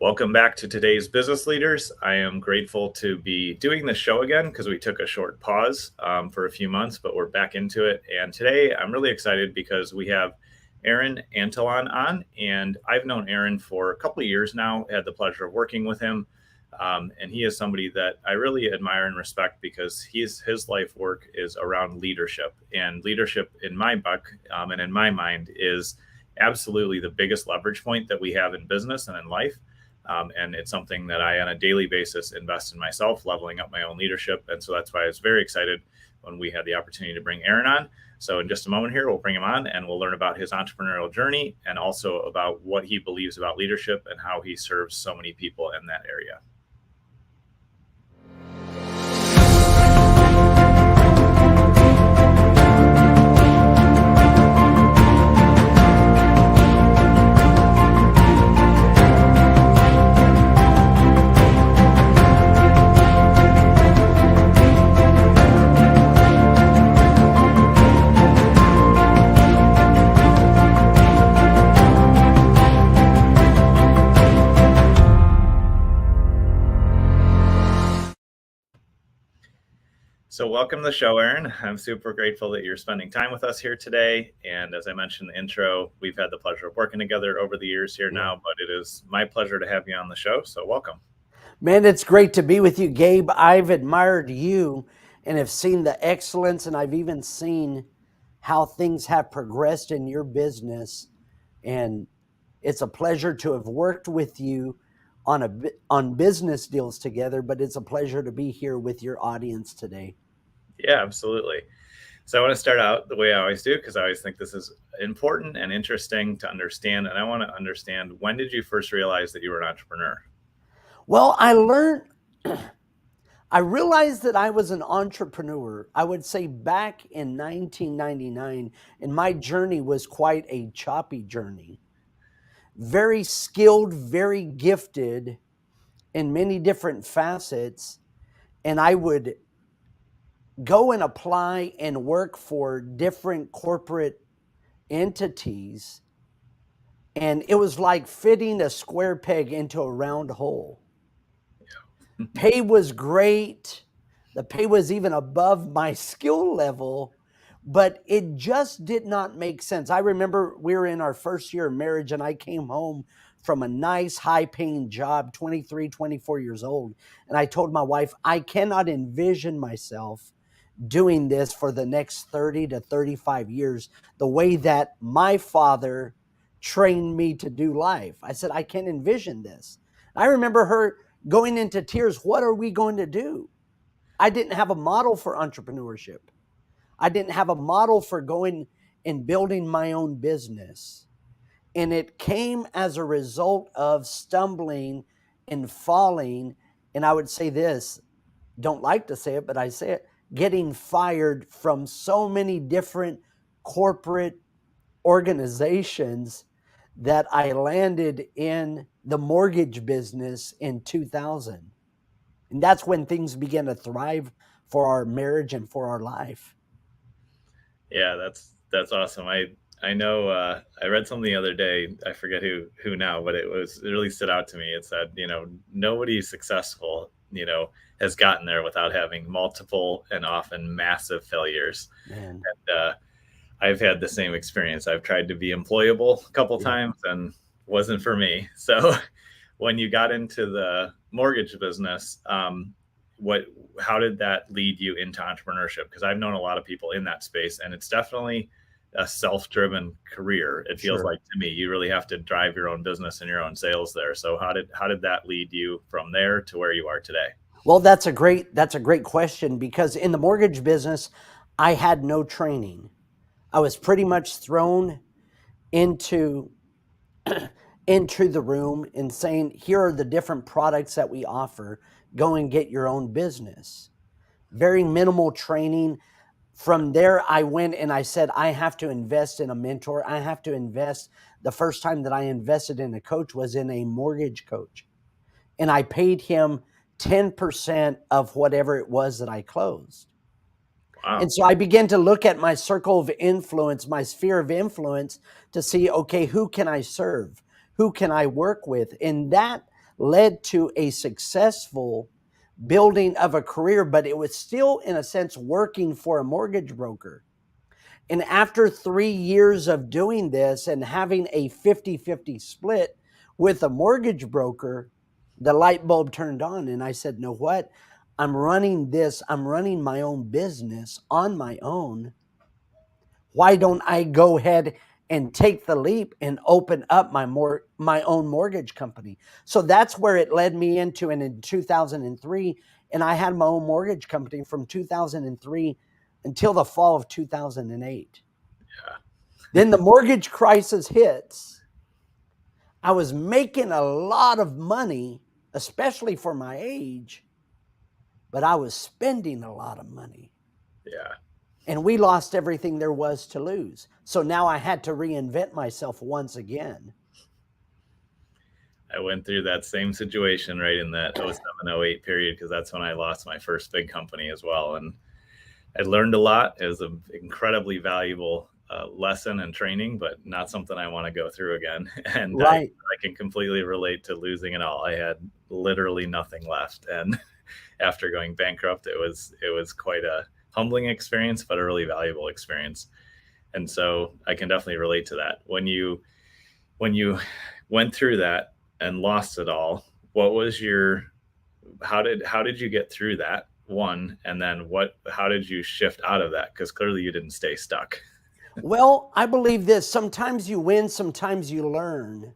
Welcome back to today's Business Leaders. I am grateful to be doing this show again because we took a short pause for a few months, but we're back into it. And today I'm really excited because we have Aaron Antillon on, and I've known Aaron for a couple of years now, had the pleasure of working with him. And he is somebody that I really admire and respect because his life work is around leadership. And leadership in my book and in my mind is absolutely the biggest leverage point that we have in business and in life. And it's something that I, on a daily basis, invest in myself, leveling up my own leadership. And so that's why I was very excited when we had the opportunity to bring Aaron on. So in just a moment here, we'll bring him on and we'll learn about his entrepreneurial journey and also about what he believes about leadership and how he serves so many people in that area. So welcome to the show, Aaron. I'm super grateful that you're spending time with us here today. And as I mentioned in the intro, we've had the pleasure of working together over the years here now, but it is my pleasure to have you on the show. So welcome. Man, it's great to be with you, Gabe. I've admired you and have seen the excellence, and I've even seen how things have progressed in your business. And it's a pleasure to have worked with you on business deals together, but it's a pleasure to be here with your audience today. Yeah, absolutely. So I want to start out the way I always do, because I always think this is important and interesting to understand. And I want to understand, when did you first realize that you were an entrepreneur? Well, I realized that I was an entrepreneur, I would say back in 1999, and my journey was quite a choppy journey. Very skilled, very gifted in many different facets. And I would go and apply and work for different corporate entities. And it was like fitting a square peg into a round hole. Yeah. Pay was great. The pay was even above my skill level, but it just did not make sense. I remember we were in our first year of marriage and I came home from a nice high-paying job, 23, 24 years old. And I told my wife, I cannot envision myself doing this for the next 30 to 35 years, the way that my father trained me to do life. I said, I can't envision this. I remember her going into tears. What are we going to do? I didn't have a model for entrepreneurship. I didn't have a model for going and building my own business. And it came as a result of stumbling and falling. And I would say this, don't like to say it, but I say it, getting fired from so many different corporate organizations that I landed in the mortgage business in 2000. And that's when things began to thrive for our marriage and for our life. Yeah, that's awesome. I know I read something the other day, I forget who now, but it really stood out to me. It said, nobody successful, has gotten there without having multiple and often massive failures. Man. And I've had the same experience. I've tried to be employable a couple times and wasn't for me. So when you got into the mortgage business, how did that lead you into entrepreneurship? Because I've known a lot of people in that space, and it's definitely a self-driven career. It feels like to me, you really have to drive your own business and your own sales there. So how did that lead you from there to where you are today? Well, that's a great question, because in the mortgage business, I had no training. I was pretty much thrown into the room and saying, here are the different products that we offer. Go and get your own business. Very minimal training. From there, I went and I said, I have to invest in a mentor. I have to invest. The first time that I invested in a coach was in a mortgage coach. And I paid him 10% of whatever it was that I closed. Wow. And so I began to look at my circle of influence, my sphere of influence, to see, okay, who can I serve? Who can I work with? And that led to a successful building of a career, but it was still, in a sense, working for a mortgage broker. And after 3 years of doing this and having a 50-50 split with a mortgage broker, the light bulb turned on. And I said, know what? I'm running my own business on my own. Why don't I go ahead and take the leap and open up my own mortgage company? So that's where it led me into, and in 2003, and I had my own mortgage company from 2003 until the fall of 2008. Yeah. Then the mortgage crisis hits. I was making a lot of money, especially for my age, but I was spending a lot of money. Yeah. And we lost everything there was to lose. So now I had to reinvent myself once again. I went through that same situation right in that 07-08 period, because that's when I lost my first big company as well. And I learned a lot. It was an incredibly valuable lesson and training, but not something I want to go through again. And Right. I can completely relate to losing it all. I had literally nothing left. And after going bankrupt, it was quite a humbling experience, but a really valuable experience. And so I can definitely relate to that. When you went through that and lost it all, what was your how did you get through that one, and then how did you shift out of that, because clearly you didn't stay stuck? Well, I believe this. Sometimes you win, sometimes you learn.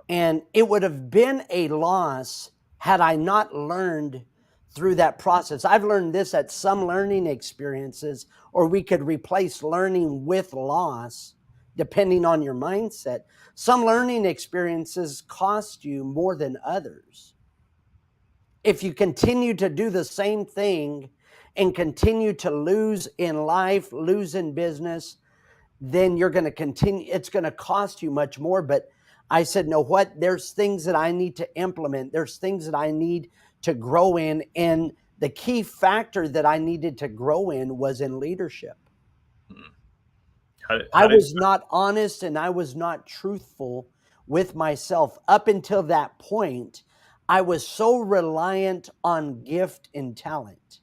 And it would have been a loss had I not learned through that process. I've learned this at some learning experiences, or we could replace learning with loss, depending on your mindset. Some learning experiences cost you more than others. If you continue to do the same thing and continue to lose in life, lose in business, then you're going to continue. It's going to cost you much more. But I said, no, what? There's things that I need to implement. There's things that I need to grow in. And the key factor that I needed to grow in was in leadership. I How did was not honest and I was not truthful with myself. Up until that point, I was so reliant on gift and talent.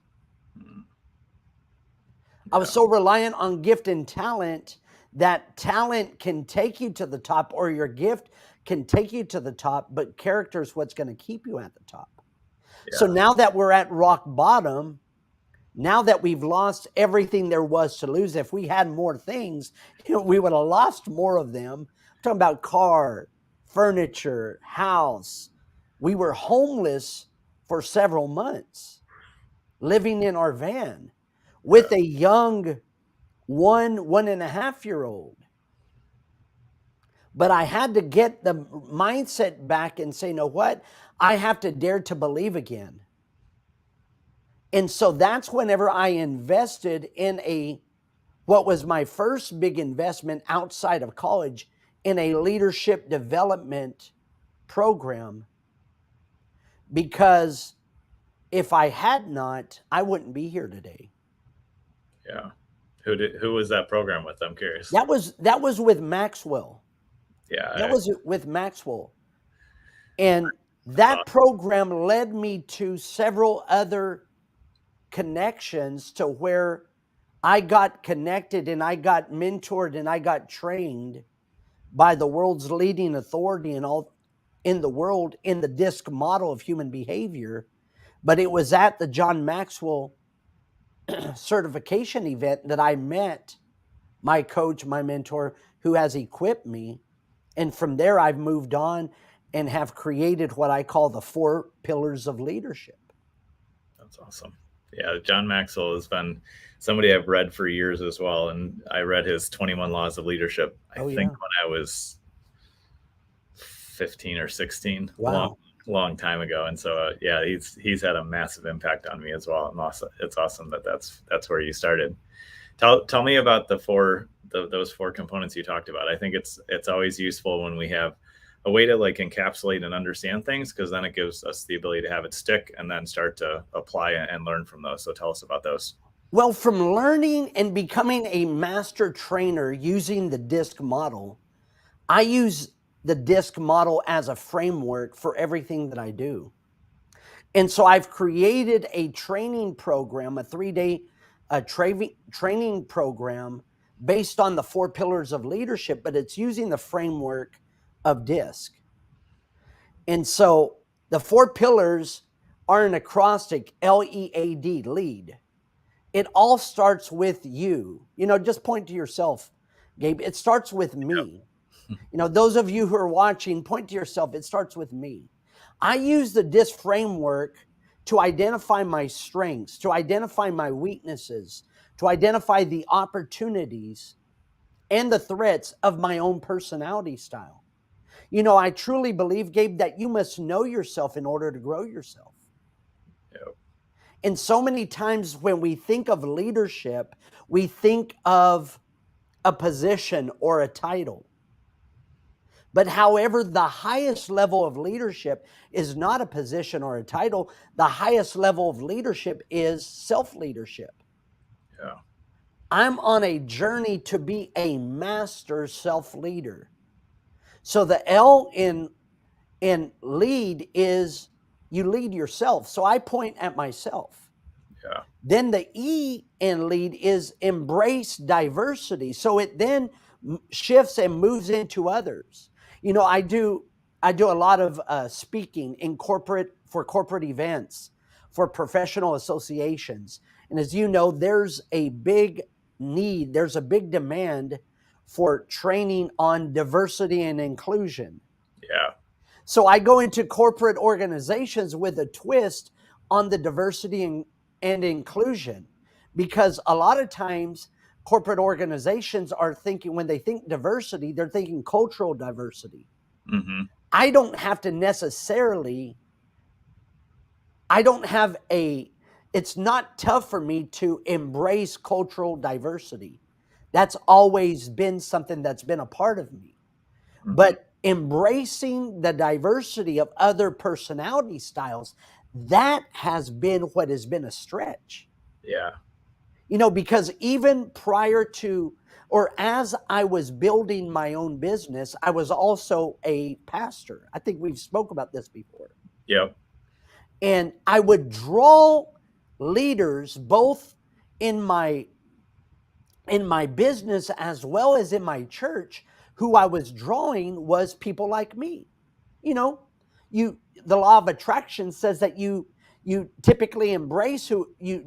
I was so reliant on gift and talent that talent can take you to the top, or your gift can take you to the top, but character is what's going to keep you at the top. So yeah, now that we're at rock bottom, now that we've lost everything there was to lose, if we had more things, we would have lost more of them. I'm talking about car, furniture, house. We were homeless for several months, living in our van with yeah, a young 1.5 year old. But I had to get the mindset back and say, know what? I have to dare to believe again. And so that's whenever I invested in what was my first big investment outside of college, in a leadership development program. Because if I had not, I wouldn't be here today. yeah. Who was that program with? I'm curious. That was with Maxwell. That Yeah, was with Maxwell. And that's that awesome. program led me to several other connections to where I got connected and I got mentored and I got trained by the world's leading authority in the world in the DISC model of human behavior. But it was at the John Maxwell certification event that I met my coach, my mentor, who has equipped me. And from there, I've moved on and have created what I call the 4 pillars of leadership. That's awesome. Yeah, John Maxwell has been somebody I've read for years as well, and I read his 21 Laws of Leadership, I Oh, think yeah. when I was 15 or 16, Wow. long time ago. And so yeah, he's had a massive impact on me as well. And also, it's awesome that that's where you started. Tell me about those 4 components you talked about. I think it's always useful when we have a way to like encapsulate and understand things, because then it gives us the ability to have it stick and then start to apply and learn from those. So tell us about those. Well, from learning and becoming a master trainer using the DISC model, I use the DISC model as a framework for everything that I do. And so I've created a training program, a 3-day training program based on the 4 pillars of leadership, but it's using the framework of DISC. And so the 4 pillars are an acrostic, LEAD, lead. It all starts with you. Just point to yourself, Gabe. It starts with me. Those of you who are watching, point to yourself. It starts with me. I use the DISC framework to identify my strengths, to identify my weaknesses, to identify the opportunities and the threats of my own personality style. I truly believe, Gabe, that you must know yourself in order to grow yourself. Yep. And so many times when we think of leadership, we think of a position or a title. But however, the highest level of leadership is not a position or a title. The highest level of leadership is self-leadership. Yeah. I'm on a journey to be a master self-leader. So the L in lead is you lead yourself. So I point at myself. Yeah. Then the E in lead is embrace diversity. So it then shifts and moves into others. I do a lot of speaking for corporate events, for professional associations. And as you know, there's a big need, there's a big demand for training on diversity and inclusion. Yeah. So I go into corporate organizations with a twist on the diversity and inclusion, because a lot of times corporate organizations are thinking, when they think diversity, they're thinking cultural diversity. Mm-hmm. I don't have to necessarily, it's not tough for me to embrace cultural diversity. That's always been something that's been a part of me. Mm-hmm. But embracing the diversity of other personality styles, that has been what has been a stretch. Yeah. Because even prior to, or as I was building my own business, I was also a pastor. I think we've spoke about this before. Yep. And I would draw leaders both in my business as well as in my church. Who I was drawing was people like me. The law of attraction says that you typically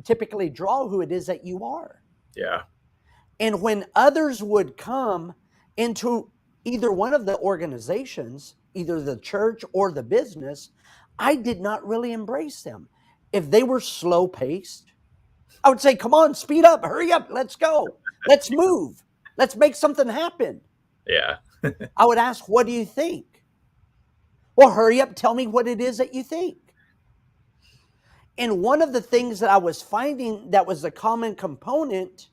typically draw who it is that you are. Yeah. And when others would come into either one of the organizations, either the church or the business, I did not really embrace them. If they were slow paced, I would say, come on, speed up, hurry up, let's go, let's move, let's make something happen. Yeah. I would ask, what do you think? Well, hurry up, tell me what it is that you think. And one of the things that I was finding that was a common component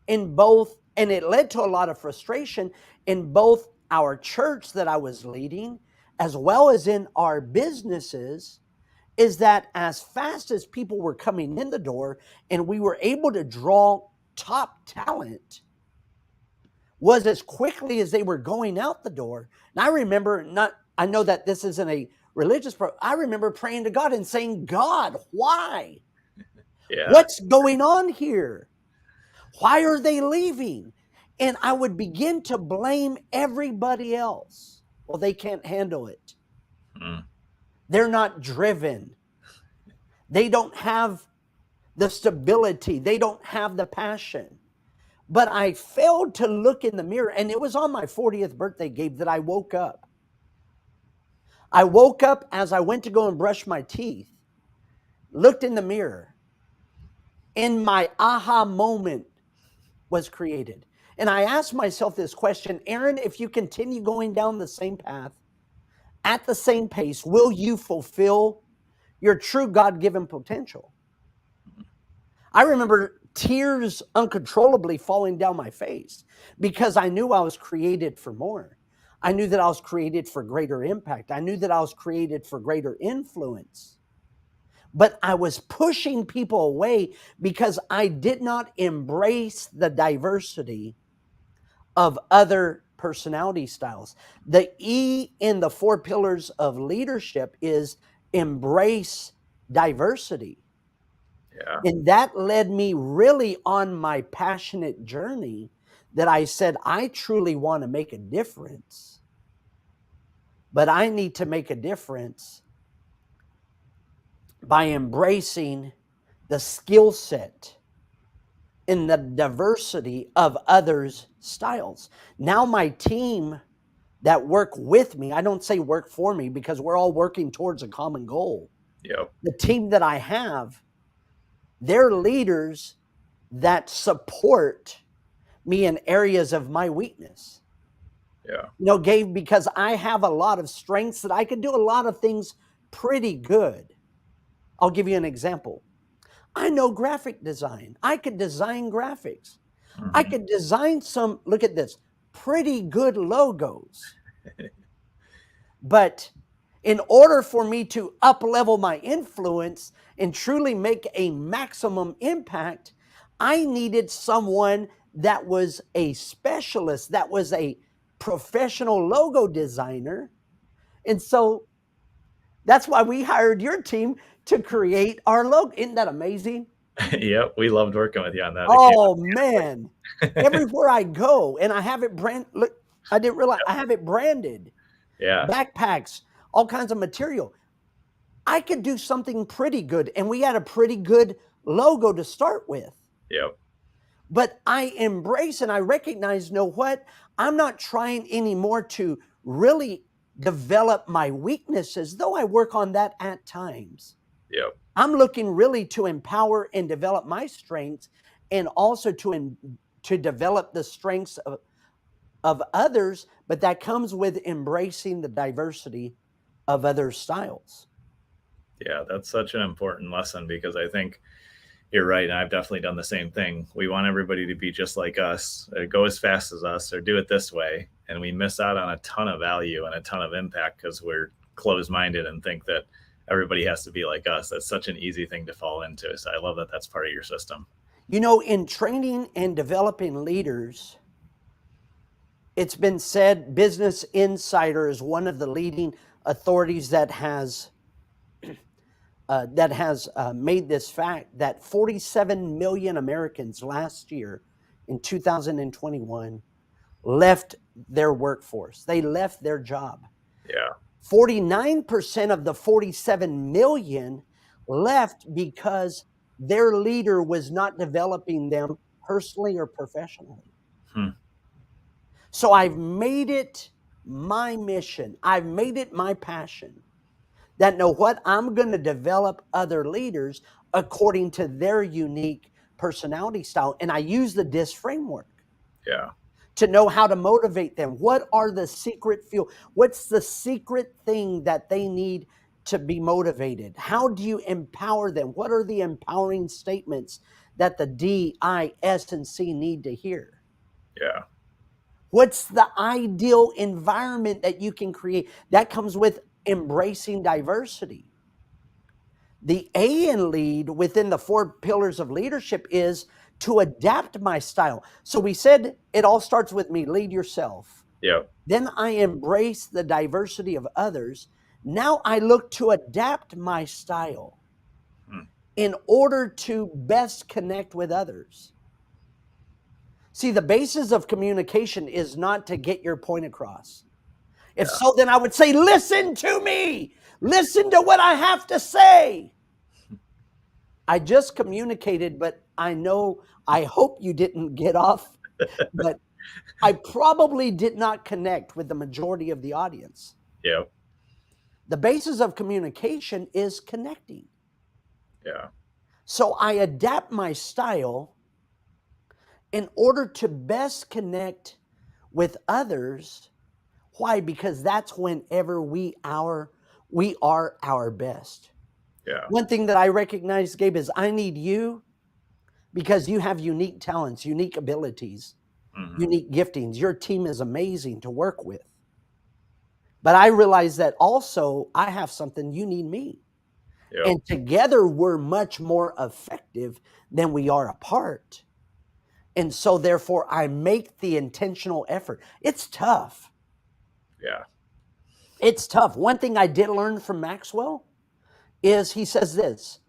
in both, and it led to a lot of frustration in both our church that I was leading, as well as in our businesses, is that as fast as people were coming in the door and we were able to draw top talent, was as quickly as they were going out the door. And I know that this isn't a religious program. I remember praying to God and saying, God, why? Yeah. What's going on here? Why are they leaving? And I would begin to blame everybody else. Well, they can't handle it. Mm. They're not driven. They don't have the stability. They don't have the passion. But I failed to look in the mirror. And it was on my 40th birthday, Gabe, that I woke up. I woke up as I went to go and brush my teeth, looked in the mirror, and my aha moment was created. And I asked myself this question, Aaron, if you continue going down the same path, at the same pace, will you fulfill your true God-given potential? I remember tears uncontrollably falling down my face because I knew I was created for more. I knew that I was created for greater impact. I knew that I was created for greater influence. But I was pushing people away because I did not embrace the diversity of other personality styles. The E in the 4 pillars of leadership is embrace diversity. Yeah. And that led me really on my passionate journey that I said, I truly want to make a difference, but I need to make a difference by embracing the skill set in the diversity of others' styles. Now, my team that work with me, I don't say work for me because we're all working towards a common goal. Yep. The team that I have, they're leaders that support me in areas of my weakness. Yeah. Gabe, because I have a lot of strengths that I could do a lot of things pretty good. I'll give you an example. I know graphic design. I could design graphics. I Hmm. could design some, look at this, pretty good logos. But in order for me to up level my influence and truly make a maximum impact, I needed someone that was a specialist, that was a professional logo designer. And so that's why we hired your team to create our logo. Isn't that amazing? Yep. We loved working with you on that. It came Oh man. out. Everywhere I go, and I have it look, I didn't realize I have it branded. Yeah. Backpacks, all kinds of material. I could do something pretty good, and we had a pretty good logo to start with. Yep. But I embrace and I recognize, know what? I'm not trying anymore to really develop my weaknesses, though I work on that at times. Yep. I'm looking really to empower and develop my strengths, and also to develop the strengths of others, but that comes with embracing the diversity of other styles. Yeah. That's such an important lesson because I think you're right. And I've definitely done the same thing. We want everybody to be just like us, or go as fast as us, or do it this way. And we miss out on a ton of value and a ton of impact because we're closed minded and think that everybody has to be like us. That's such an easy thing to fall into. So I love that that's part of your system. In training and developing leaders, it's been said Business Insider is one of the leading authorities that has made this fact that 47 million Americans last year in 2021 left their workforce. They left their job. Yeah. 49% of the 47 million left because their leader was not developing them personally or professionally. Hmm. So I've made it my mission. I've made it my passion that know what I'm going to develop other leaders according to their unique personality style. And I use the DISC framework Yeah. to know how to motivate them. What are the secret fuel? What's the secret thing that they need to be motivated? How do you empower them? What are the empowering statements that the D, I, S, and C need to hear? Yeah. What's the ideal environment that you can create? That comes with embracing diversity. The A in lead within the 4 pillars of leadership is to adapt my style. So we said it all starts with me, lead yourself. Yep. Then I embrace the diversity of others. Now I look to adapt my style Hmm. in order to best connect with others. See, the basis of communication is not to get your point across. If Yeah. so, then I would say, listen to me. Listen to what I have to say. I just communicated, but I hope you didn't get off, but I probably did not connect with the majority of the audience. Yep. The basis of communication is connecting. Yeah. So I adapt my style in order to best connect with others. Why? Because that's whenever we are our best. Yeah. One thing that I recognize, Gabe, is I need you because you have unique talents, unique abilities, Hmm. unique giftings. Your team is amazing to work with. But I realize that also I have something, you need me. Yep. And together we're much more effective than we are apart. And so therefore I make the intentional effort. It's tough. Yeah. It's tough. One thing I did learn from Maxwell is he says this: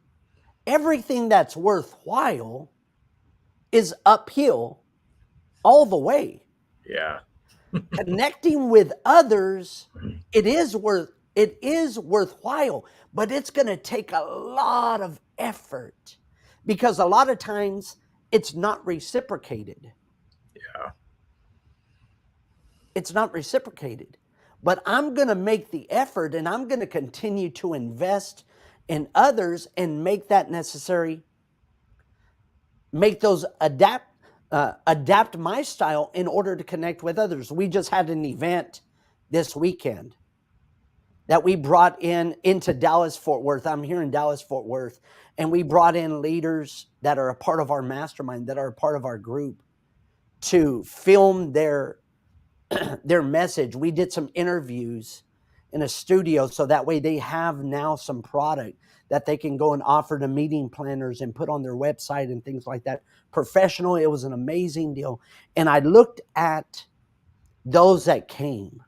everything that's worthwhile is uphill all the way. Yeah. Connecting with others, it is worthwhile, but it's going to take a lot of effort because a lot of times it's not reciprocated. Yeah. It's not reciprocated. But I'm going to make the effort and I'm going to continue to invest in others and make that necessary, make those adapt my style in order to connect with others. We just had an event this weekend that we brought into Dallas Fort Worth. I'm here in Dallas Fort Worth, and we brought in leaders that are a part of our mastermind, that are a part of our group, to film their message. We did some interviews in a studio so that way they have now some product that they can go and offer to meeting planners and put on their website and things like that. Professional, it was an amazing deal. And I looked at those that came.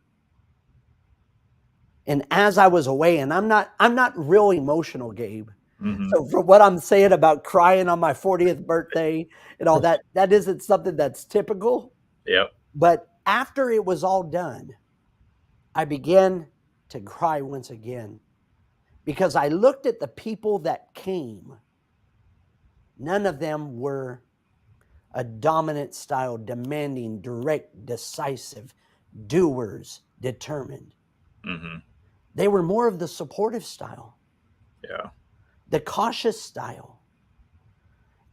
And as I was away, and I'm not real emotional, Gabe. Mm-hmm. So for what I'm saying about crying on my 40th birthday and all that, that isn't something that's typical. Yep. But after it was all done, I began to cry once again because I looked at the people that came. None of them were a dominant style, demanding, direct, decisive, doers, determined. Mm-hmm. They were more of the supportive style, Yeah. the cautious style.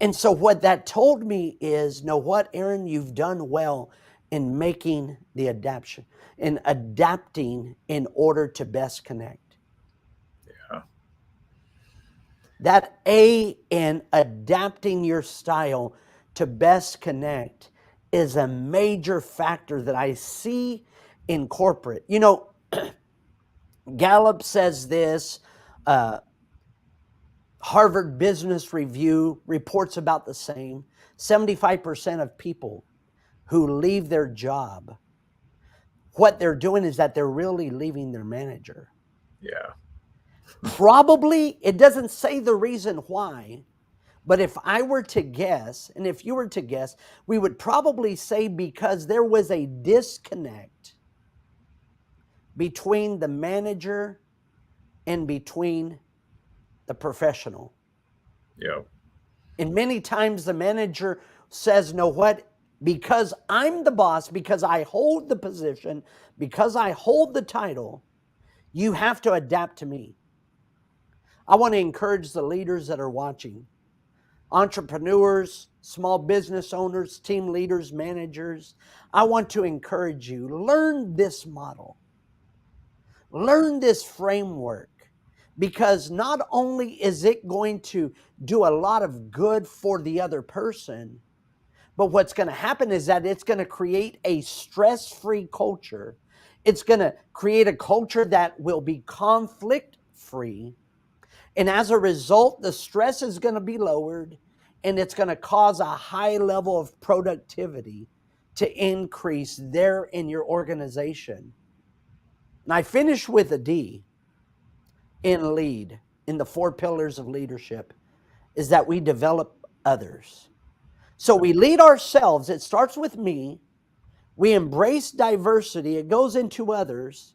And so what that told me is, know what, Aaron, you've done well in making the adaptation, in adapting in order to best connect. Yeah. That A in adapting your style to best connect is a major factor that I see in corporate. You know, Gallup says this, Harvard Business Review reports about the same. 75% of people who leave their job, what they're doing is that they're really leaving their manager. Yeah. Probably, it doesn't say the reason why, but if I were to guess, and if you were to guess, we would probably say because there was a disconnect between the manager and between the professional. Yep. And many times the manager says, know what? Because I'm the boss, because I hold the position, because I hold the title, you have to adapt to me. I want to encourage the leaders that are watching, entrepreneurs, small business owners, team leaders, managers. I want to encourage you, learn this model, learn this framework, because not only is it going to do a lot of good for the other person, but what's going to happen is that it's going to create a stress-free culture. It's going to create a culture that will be conflict-free. And as a result, the stress is going to be lowered, and it's going to cause a high level of productivity to increase there in your organization. And I finish with a D in lead, in the 4 pillars of leadership, is that we develop others. So we lead ourselves. It starts with me. We embrace diversity. It goes into others.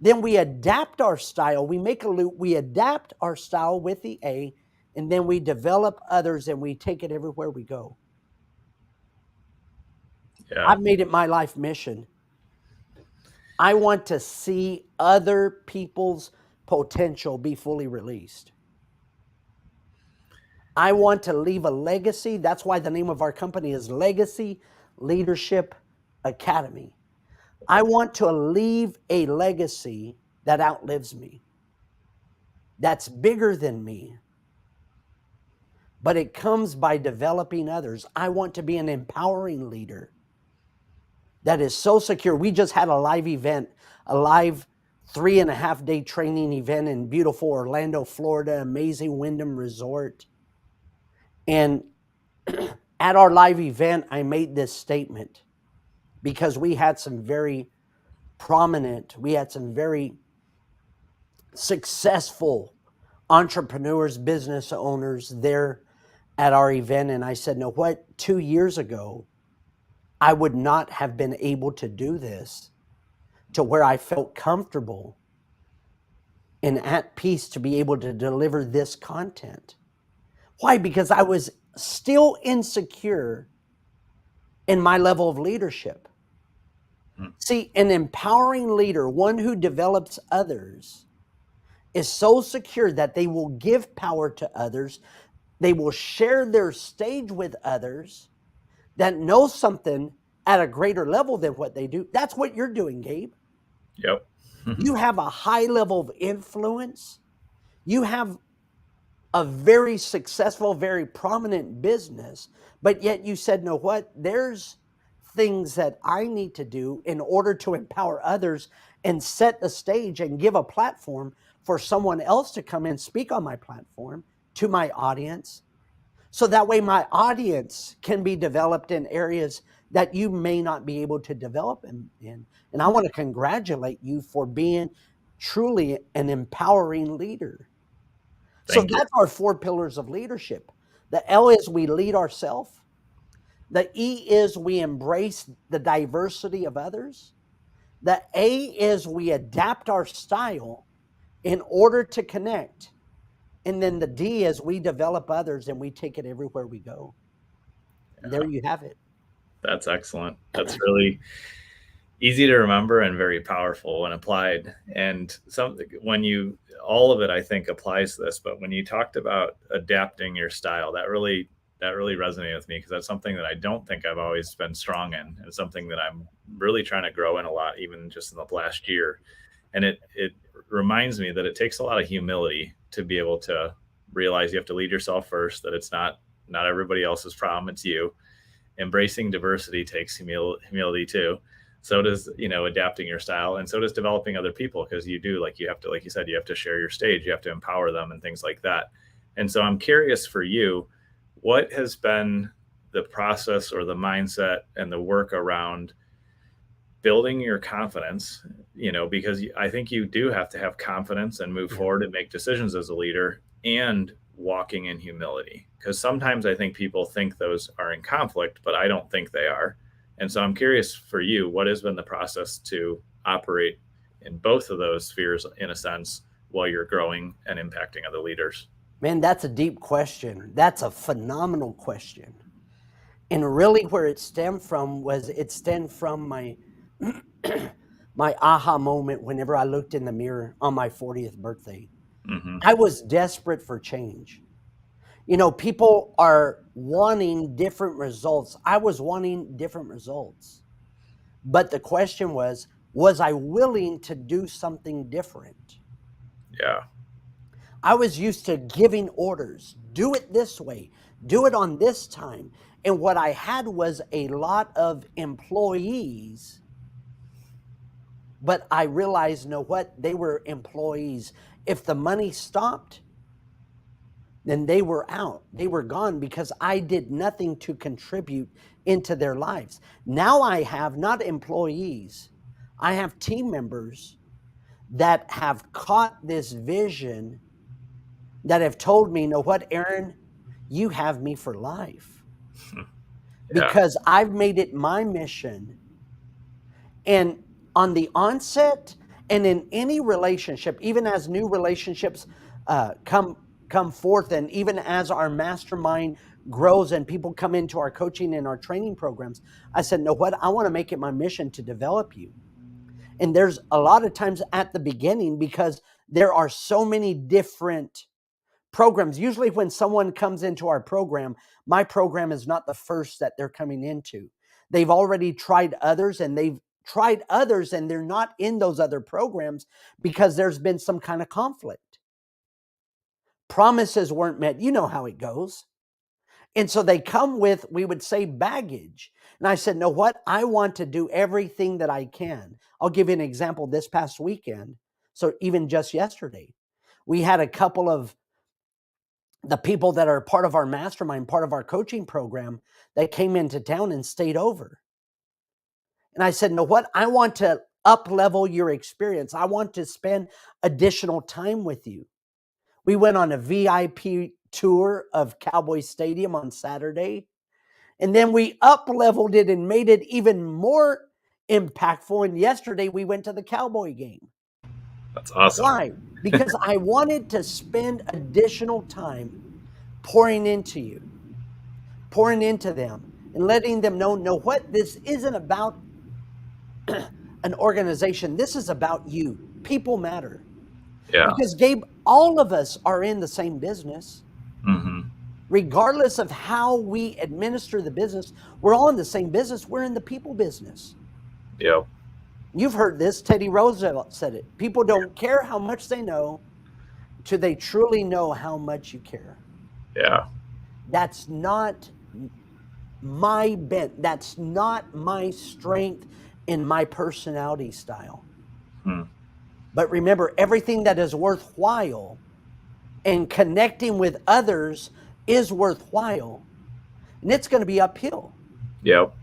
Then we adapt our style. We make a loop. We adapt our style with the A, and then we develop others and we take it everywhere we go. Yeah. I've made it my life mission. I want to see other people's potential be fully released. I want to leave a legacy. That's why the name of our company is Legacy Leadership Academy. I want to leave a legacy that outlives me, that's bigger than me, but it comes by developing others. I want to be an empowering leader that is so secure. We just had a live event, a live 3.5-day training event in beautiful Orlando, Florida, amazing Wyndham Resort. And at our live event, I made this statement because we had some very we had some very successful entrepreneurs, business owners there at our event. And I said, no, what, 2 years ago, I would not have been able to do this to where I felt comfortable and at peace to be able to deliver this content. Why? Because I was still insecure in my level of leadership. Mm. See, an empowering leader, one who develops others, is so secure that they will give power to others. They will share their stage with others that know something at a greater level than what they do. That's what you're doing, Gabe. Yep. You have a high level of influence. You have a very successful, very prominent business, but yet you said, no, what? There's things that I need to do in order to empower others and set the stage and give a platform for someone else to come and speak on my platform to my audience. So that way my audience can be developed in areas that you may not be able to develop in. And I want to congratulate you for being truly an empowering leader. So Thank you. that's our 4 pillars of leadership. The L is we lead ourselves. The E is we embrace the diversity of others. The A is we adapt our style in order to connect. And then the D is we develop others and we take it everywhere we go. And there Yeah, you have it. that's excellent. That's really easy to remember and very powerful when applied. And something when you all of it, I think, applies to this. But when you talked about adapting your style, that really resonated with me because that's something that I don't think I've always been strong in, and something that I'm really trying to grow in a lot, even just in the last year. And it reminds me that it takes a lot of humility to be able to realize you have to lead yourself first. That it's not everybody else's problem; it's you. Embracing diversity takes humility too. So does, adapting your style, and so does developing other people, because you have to, like you said, you have to share your stage, you have to empower them and things like that. And so I'm curious for you, what has been the process or the mindset and the work around building your confidence, because I think you do have to have confidence and move Yeah. forward and make decisions as a leader, and walking in humility. Because sometimes I think people think those are in conflict, but I don't think they are. And so I'm curious for you, what has been the process to operate in both of those spheres in a sense while you're growing and impacting other leaders? Man, that's a deep question. That's a phenomenal question. And really where it stemmed from my my aha moment whenever I looked in the mirror on my 40th birthday. Hmm. I was desperate for change. People are wanting different results. I was wanting different results. But the question was I willing to do something different? Yeah. I was used to giving orders, do it this way, do it on this time. And what I had was a lot of employees, but I realized, no, what? They were employees. If the money stopped, then they were out. They were gone because I did nothing to contribute into their lives. Now I have not employees, I have team members that have caught this vision, that have told me, know what, Aaron, you have me for life Yeah. because I've made it my mission. And on the onset and in any relationship, even as new relationships come forth, and even as our mastermind grows and people come into our coaching and our training programs, I said, no, what? I want to make it my mission to develop you. And there's a lot of times at the beginning, because there are so many different programs. Usually when someone comes into our program, my program is not the first that they're coming into. They've already tried others, and they're not in those other programs because there's been some kind of conflict. Promises weren't met. You know how it goes. And so they come with, we would say, baggage. And I said, no, what? I want to do everything that I can. I'll give you an example this past weekend. So even just yesterday, we had a couple of the people that are part of our mastermind, part of our coaching program, that came into town and stayed over. And I said, "No, what? I want to up level your experience. I want to spend additional time with you." We went on a VIP tour of Cowboy Stadium on Saturday, and then we up leveled it and made it even more impactful. And yesterday we went to the Cowboy game. That's awesome. Why? Because I wanted to spend additional time pouring into you, pouring into them, and letting them know what, this isn't about an organization. This is about you. People matter. Yeah. Because, Gabe, all of us are in the same business. Mm-hmm. Regardless of how we administer the business, we're all in the same business. We're in the people business. Yep. You've heard this. Teddy Roosevelt said it. People don't care how much they know till they truly know how much you care. Yeah. That's not my bent. That's not my strength in my personality style. Hmm. But remember, everything that is worthwhile and connecting with others is worthwhile. And it's going to be uphill. Yep.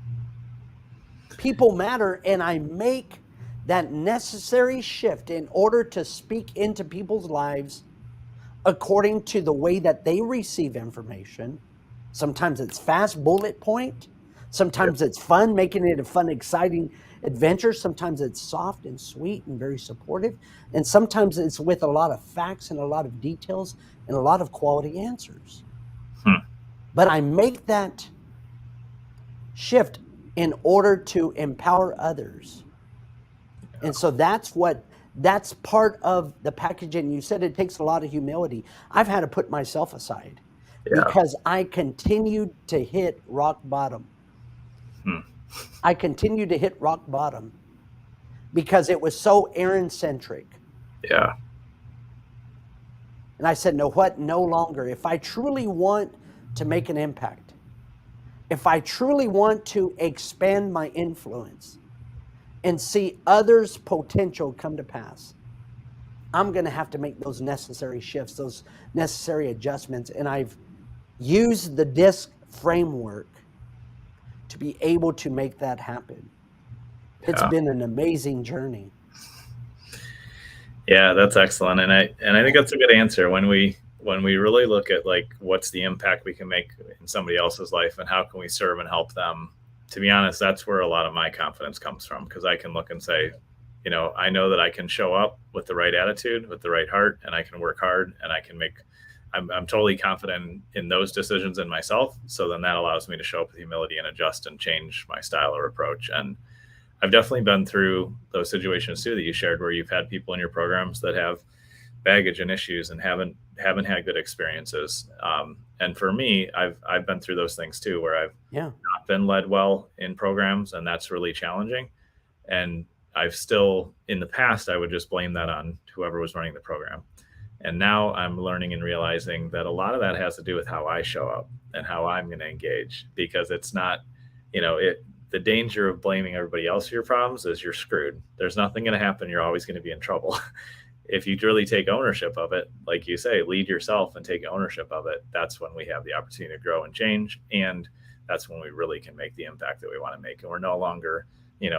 People matter. And I make that necessary shift in order to speak into people's lives according to the way that they receive information. Sometimes it's fast, bullet point. Yep. Sometimes it's fun, making it a fun, exciting adventure. Sometimes it's soft and sweet and very supportive. And sometimes it's with a lot of facts and a lot of details and a lot of quality answers. Hmm. But I make that shift in order to empower others. And so that's part of the package. And you said it takes a lot of humility. I've had to put myself aside Yeah. because I continued to hit rock bottom. Hmm. I continued to hit rock bottom because it was so Aaron centric. Yeah. And I said, no, what? No longer. If I truly want to make an impact, if I truly want to expand my influence and see others' potential come to pass, I'm going to have to make those necessary shifts, those necessary adjustments. And I've used the DISC framework to be able to make that happen. It's Yeah. been an amazing journey. Yeah, that's excellent. And I think that's a good answer when we really look at like what's the impact we can make in somebody else's life and how can we serve and help them. To be honest, that's where a lot of my confidence comes from, because I can look and say, I know that I can show up with the right attitude, with the right heart, and I can work hard, and I can make. I'm totally confident in those decisions in myself. So then that allows me to show up with humility and adjust and change my style or approach. And I've definitely been through those situations too that you shared, where you've had people in your programs that have baggage and issues and haven't had good experiences. And for me, I've been through those things too, where I've Yeah. not been led well in programs, and that's really challenging. And I've still, in the past, I would just blame that on whoever was running the program. And now I'm learning and realizing that a lot of that has to do with how I show up and how I'm going to engage, because it's not, the danger of blaming everybody else for your problems is you're screwed. There's nothing going to happen. You're always going to be in trouble. If you really take ownership of it, like you say, lead yourself and take ownership of it, that's when we have the opportunity to grow and change. And that's when we really can make the impact that we want to make. And we're no longer,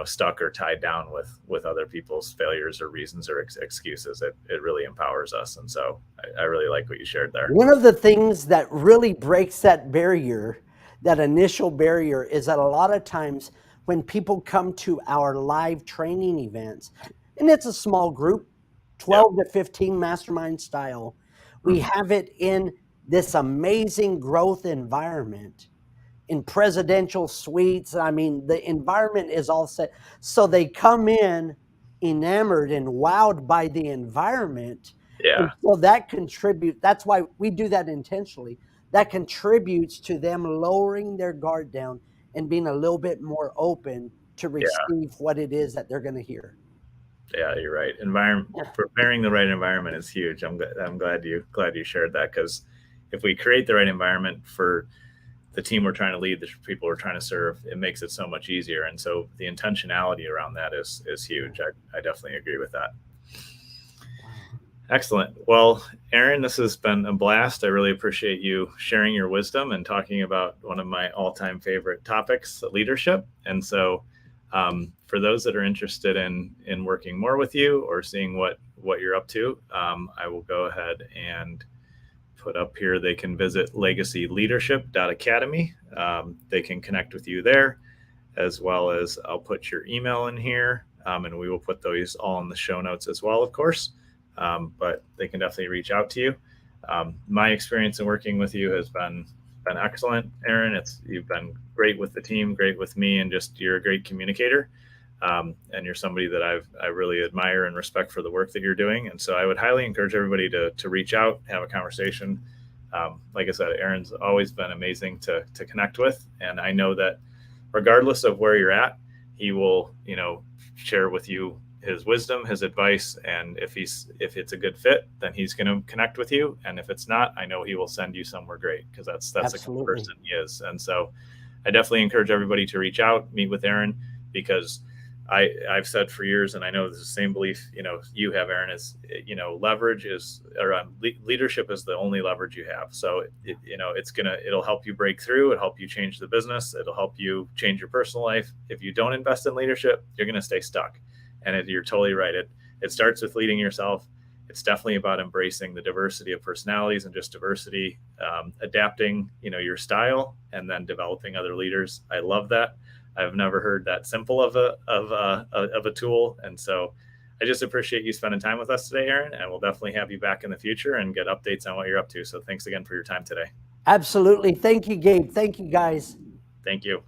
stuck or tied down with other people's failures or reasons or excuses. It really empowers us. And so I really like what you shared there. One of the things that really breaks that barrier, that initial barrier, is that a lot of times when people come to our live training events, and it's a small group, Yeah. 12 to 15 mastermind style, we Mm-hmm. have it in this amazing growth environment in presidential suites. I mean, the environment is all set. So they come in enamored and wowed by the environment. And Yeah. so that contributes, that's why we do that intentionally. That contributes to them lowering their guard down and being a little bit more open to Yeah. receive what it is that they're going to hear. Yeah, you're right. Environment, preparing the right environment is huge. I'm glad you shared that, because if we create the right environment for the team we're trying to lead, the people we're trying to serve, it makes it so much easier. And so the intentionality around that is huge. I definitely agree with that. Wow. Excellent. Well, Aaron, this has been a blast. I really appreciate you sharing your wisdom and talking about one of my all-time favorite topics, leadership. And so, for those that are interested in working more with you or seeing what you're up to, I will go ahead and put up here. They can visit legacyleadership.academy. They can connect with you there, as well as I'll put your email in here, and we will put those all in the show notes as well, of course. But they can definitely reach out to you. My experience in working with you has been excellent, Aaron. You've been great with the team, great with me, and just you're a great communicator. And you're somebody that I really admire and respect for the work that you're doing. And so I would highly encourage everybody to reach out, have a conversation. Like I said, Aaron's always been amazing to connect with, and I know that regardless of where you're at, he will, share with you his wisdom, his advice, and if it's a good fit, then he's going to connect with you. And if it's not, I know he will send you somewhere great because that's the kind of Absolutely. person he is. And so I definitely encourage everybody to reach out, meet with Aaron, because I've said for years, and I know this is the same belief, you have, Aaron, is, leverage is, or leadership is the only leverage you have. So, it'll help you break through. It'll help you change the business. It'll help you change your personal life. If you don't invest in leadership, you're going to stay stuck. And you're totally right. It starts with leading yourself. It's definitely about embracing the diversity of personalities and just diversity, adapting, your style, and then developing other leaders. I love that. I've never heard that simple of a tool, and so I just appreciate you spending time with us today, Aaron. And we'll definitely have you back in the future and get updates on what you're up to. So thanks again for your time today. Absolutely. Thank you, Gabe. Thank you, guys. Thank you.